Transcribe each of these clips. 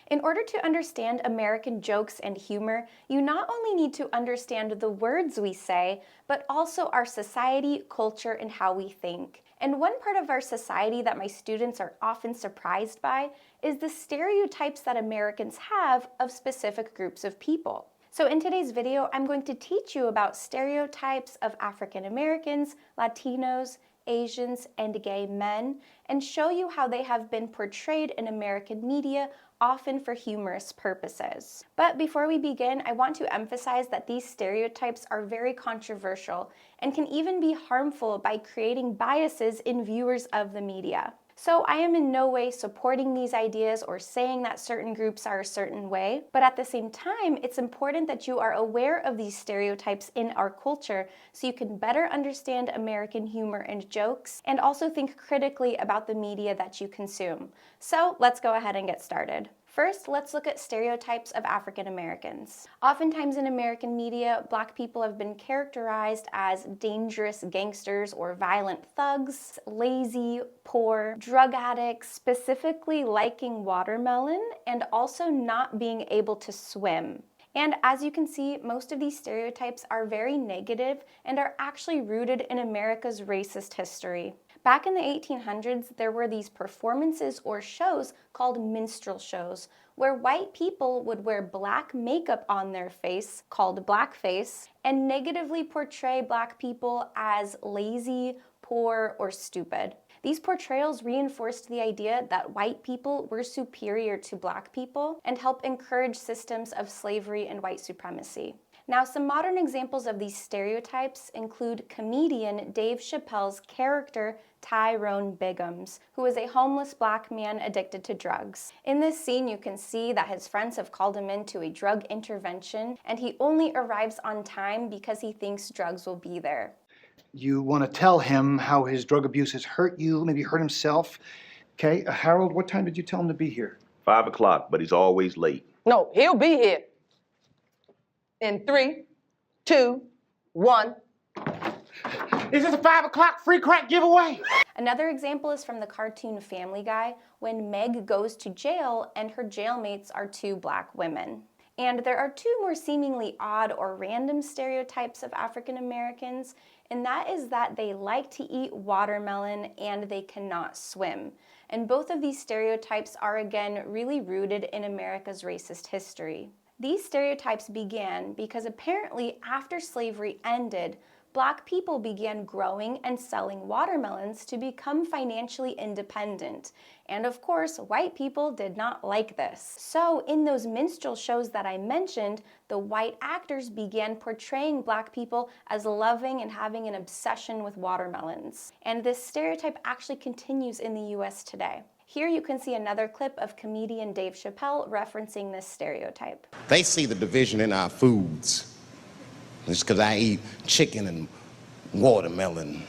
In order to understand American jokes and humor, you not only need to understand the words we say, but also our society, culture, and how we think. And one part of our society that my students are often surprised by is the stereotypes that Americans have of specific groups of people. So in today's video, I'm going to teach you about stereotypes of African Americans, Latinos, Asians, and gay men, and show you how they have been portrayed in American media, often for humorous purposes. But before we begin, I want to emphasize that these stereotypes are very controversial and can even be harmful by creating biases in viewers of the media. So I am in no way supporting these ideas or saying that certain groups are a certain way, but at the same time, it's important that you are aware of these stereotypes in our culture so you can better understand American humor and jokes, and also think critically about the media that you consume. So let's go ahead and get started. First, let's look at stereotypes of African Americans. Oftentimes in American media, Black people have been characterized as dangerous gangsters or violent thugs, lazy, poor, drug addicts, specifically liking watermelon, and also not being able to swim. And as you can see, most of these stereotypes are very negative and are actually rooted in America's racist history. Back in the 1800s, there were these performances or shows called minstrel shows, where white people would wear black makeup on their face, called blackface, and negatively portray Black people as lazy, poor, or stupid. These portrayals reinforced the idea that white people were superior to Black people and helped encourage systems of slavery and white supremacy. Now, some modern examples of these stereotypes include comedian Dave Chappelle's character Tyrone Biggums, who is a homeless Black man addicted to drugs. In this scene, you can see that his friends have called him into a drug intervention, and he only arrives on time because he thinks drugs will be there. You want to tell him how his drug abuse has hurt you, maybe hurt himself. Okay, Harold, what time did you tell him to be here? 5 o'clock, but he's always late. No, he'll be here. In 3, 2, 1. Is this a 5 o'clock free crack giveaway? Another example is from the cartoon Family Guy, when Meg goes to jail and her jailmates are 2 Black women. And there are 2 more seemingly odd or random stereotypes of African Americans, and that is that they like to eat watermelon and they cannot swim. And both of these stereotypes are again really rooted in America's racist history. These stereotypes began because apparently after slavery ended, Black people began growing and selling watermelons to become financially independent. And of course, white people did not like this. So in those minstrel shows that I mentioned, the white actors began portraying Black people as loving and having an obsession with watermelons. And this stereotype actually continues in the US today. Here you can see another clip of comedian Dave Chappelle referencing this stereotype. They see the division in our foods. It's because I eat chicken and watermelon.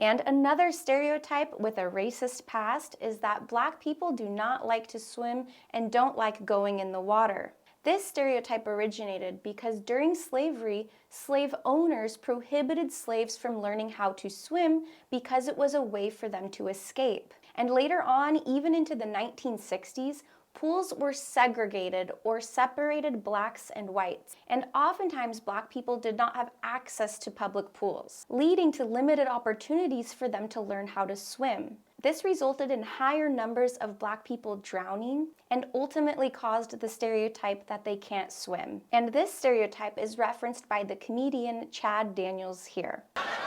And another stereotype with a racist past is that Black people do not like to swim and don't like going in the water. This stereotype originated because during slavery, slave owners prohibited slaves from learning how to swim because it was a way for them to escape. And later on, even into the 1960s, pools were segregated or separated Blacks and whites, and oftentimes Black people did not have access to public pools, leading to limited opportunities for them to learn how to swim. This resulted in higher numbers of Black people drowning and ultimately caused the stereotype that they can't swim. And this stereotype is referenced by the comedian Chad Daniels here.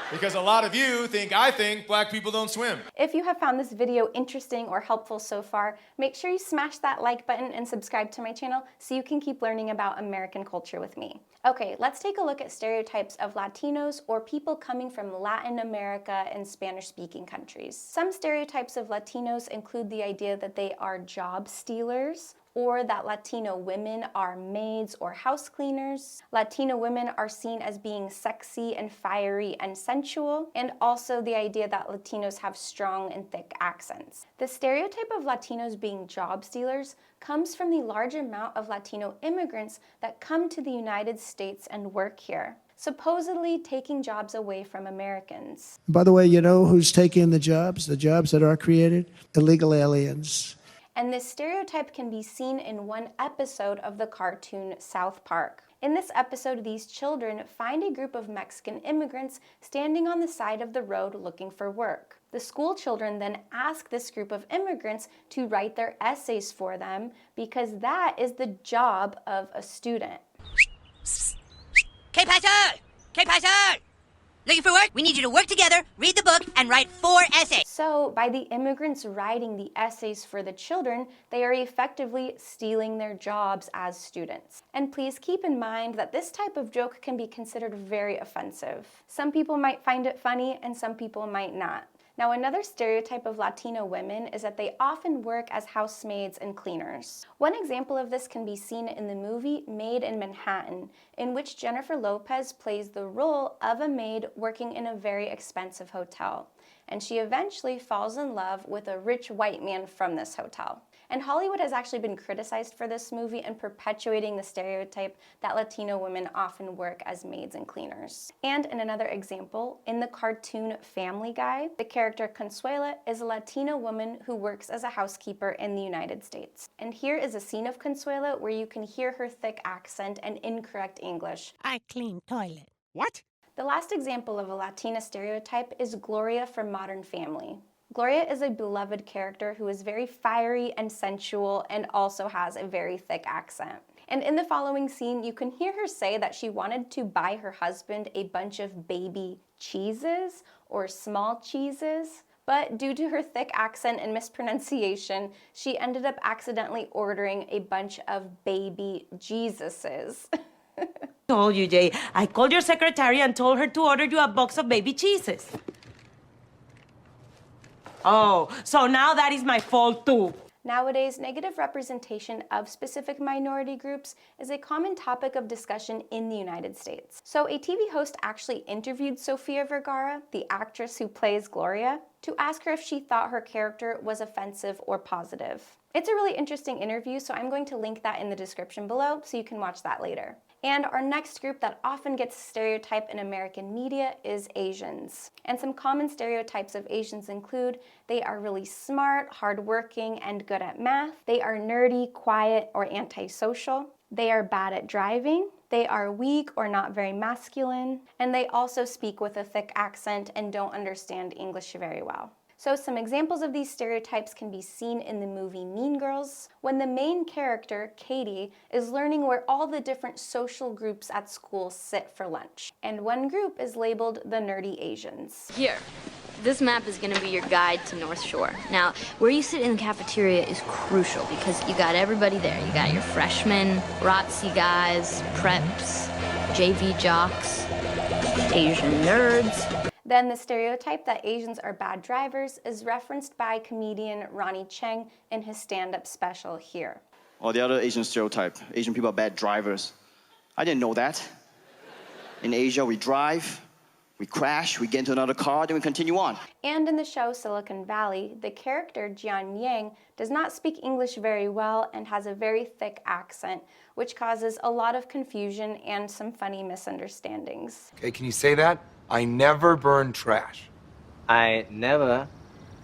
Because a lot of you I think Black people don't swim. If you have found this video interesting or helpful so far, make sure you smash that like button and subscribe to my channel so you can keep learning about American culture with me. Okay, let's take a look at stereotypes of Latinos or people coming from Latin America and Spanish-speaking countries. Some stereotypes of Latinos include the idea that they are job stealers, or that Latino women are maids or house cleaners. Latino women are seen as being sexy and fiery and sensual, and also the idea that Latinos have strong and thick accents. The stereotype of Latinos being job stealers comes from the large amount of Latino immigrants that come to the United States and work here, supposedly taking jobs away from Americans. By the way, you know who's taking the jobs that are created? Illegal aliens. And this stereotype can be seen in one episode of the cartoon South Park. In this episode, these children find a group of Mexican immigrants standing on the side of the road looking for work. The school children then ask this group of immigrants to write their essays for them because that is the job of a student. Okay, Pastor! Okay, Pastor! Looking for work? We need you to work together, read the book, and write 4 essays. So, by the immigrants writing the essays for the children, they are effectively stealing their jobs as students. And please keep in mind that this type of joke can be considered very offensive. Some people might find it funny, and some people might not. Now, another stereotype of Latino women is that they often work as housemaids and cleaners. One example of this can be seen in the movie Maid in Manhattan, in which Jennifer Lopez plays the role of a maid working in a very expensive hotel. And she eventually falls in love with a rich white man from this hotel. And Hollywood has actually been criticized for this movie and perpetuating the stereotype that Latino women often work as maids and cleaners. And in another example, in the cartoon Family Guy, the character Consuela is a Latina woman who works as a housekeeper in the United States. And here is a scene of Consuela where you can hear her thick accent and incorrect English. I clean toilet. What? The last example of a Latina stereotype is Gloria from Modern Family. Gloria is a beloved character who is very fiery and sensual and also has a very thick accent. And in the following scene, you can hear her say that she wanted to buy her husband a bunch of baby cheeses or small cheeses, but due to her thick accent and mispronunciation, she ended up accidentally ordering a bunch of baby Jesuses. Told you, Jay. I called your secretary and told her to order you a box of baby cheeses. Oh, so now that is my fault too. Nowadays, negative representation of specific minority groups is a common topic of discussion in the United States. So a TV host actually interviewed Sofia Vergara, the actress who plays Gloria, to ask her if she thought her character was offensive or positive. It's a really interesting interview, so I'm going to link that in the description below so you can watch that later. And our next group that often gets stereotyped in American media is Asians. And some common stereotypes of Asians include they are really smart, hardworking, and good at math. They are nerdy, quiet, or antisocial. They are bad at driving. They are weak or not very masculine. And they also speak with a thick accent and don't understand English very well. So some examples of these stereotypes can be seen in the movie Mean Girls, when the main character, Katie, is learning where all the different social groups at school sit for lunch. And one group is labeled the Nerdy Asians. Here, this map is gonna be your guide to North Shore. Now, where you sit in the cafeteria is crucial because you got everybody there. You got your freshmen, ROTC guys, preps, JV jocks, Asian nerds. Then the stereotype that Asians are bad drivers is referenced by comedian Ronnie Cheng in his stand-up special Here. Or the other Asian stereotype, Asian people are bad drivers. I didn't know that. In Asia, we drive, we crash, we get into another car, then we continue on. And in the show Silicon Valley, the character Jian Yang does not speak English very well and has a very thick accent, which causes a lot of confusion and some funny misunderstandings. Okay, can you say that? I never burn trash. I never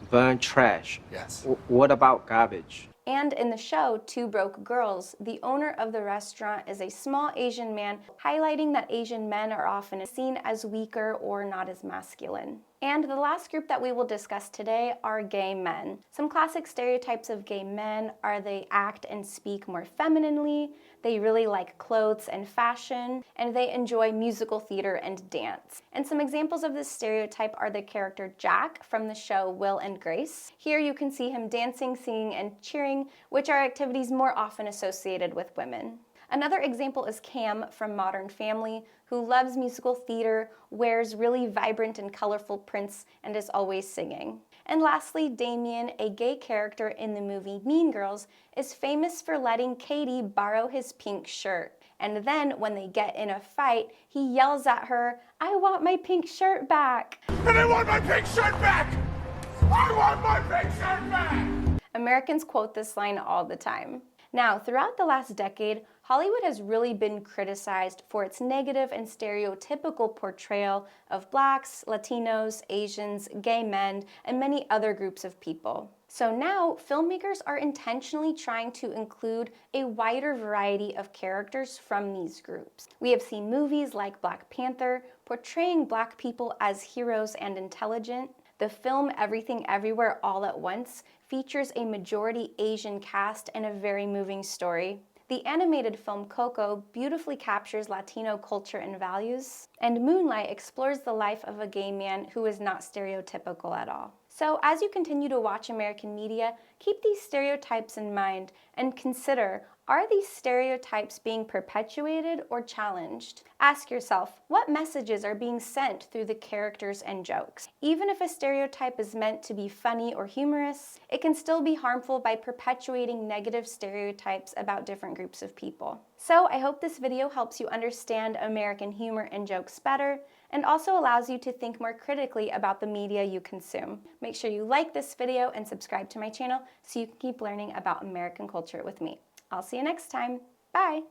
burn trash. Yes. What about garbage? And in the show Two Broke Girls, the owner of the restaurant is a small Asian man, highlighting that Asian men are often seen as weaker or not as masculine. And the last group that we will discuss today are gay men. Some classic stereotypes of gay men are they act and speak more femininely, they really like clothes and fashion, and they enjoy musical theater and dance. And some examples of this stereotype are the character Jack from the show Will and Grace. Here you can see him dancing, singing, and cheering, which are activities more often associated with women. Another example is Cam from Modern Family, who loves musical theater, wears really vibrant and colorful prints, and is always singing. And lastly, Damien, a gay character in the movie Mean Girls, is famous for letting Katie borrow his pink shirt. And then when they get in a fight, he yells at her, "I want my pink shirt back." And I want my pink shirt back! I want my pink shirt back! Americans quote this line all the time. Now, throughout the last decade, Hollywood has really been criticized for its negative and stereotypical portrayal of Blacks, Latinos, Asians, gay men, and many other groups of people. So now, filmmakers are intentionally trying to include a wider variety of characters from these groups. We have seen movies like Black Panther portraying Black people as heroes and intelligent. The film Everything Everywhere All at Once features a majority Asian cast and a very moving story. The animated film Coco beautifully captures Latino culture and values, and Moonlight explores the life of a gay man who is not stereotypical at all. So as you continue to watch American media, keep these stereotypes in mind and consider, are these stereotypes being perpetuated or challenged? Ask yourself, what messages are being sent through the characters and jokes? Even if a stereotype is meant to be funny or humorous, it can still be harmful by perpetuating negative stereotypes about different groups of people. So I hope this video helps you understand American humor and jokes better, and also allows you to think more critically about the media you consume. Make sure you like this video and subscribe to my channel so you can keep learning about American culture with me. I'll see you next time. Bye!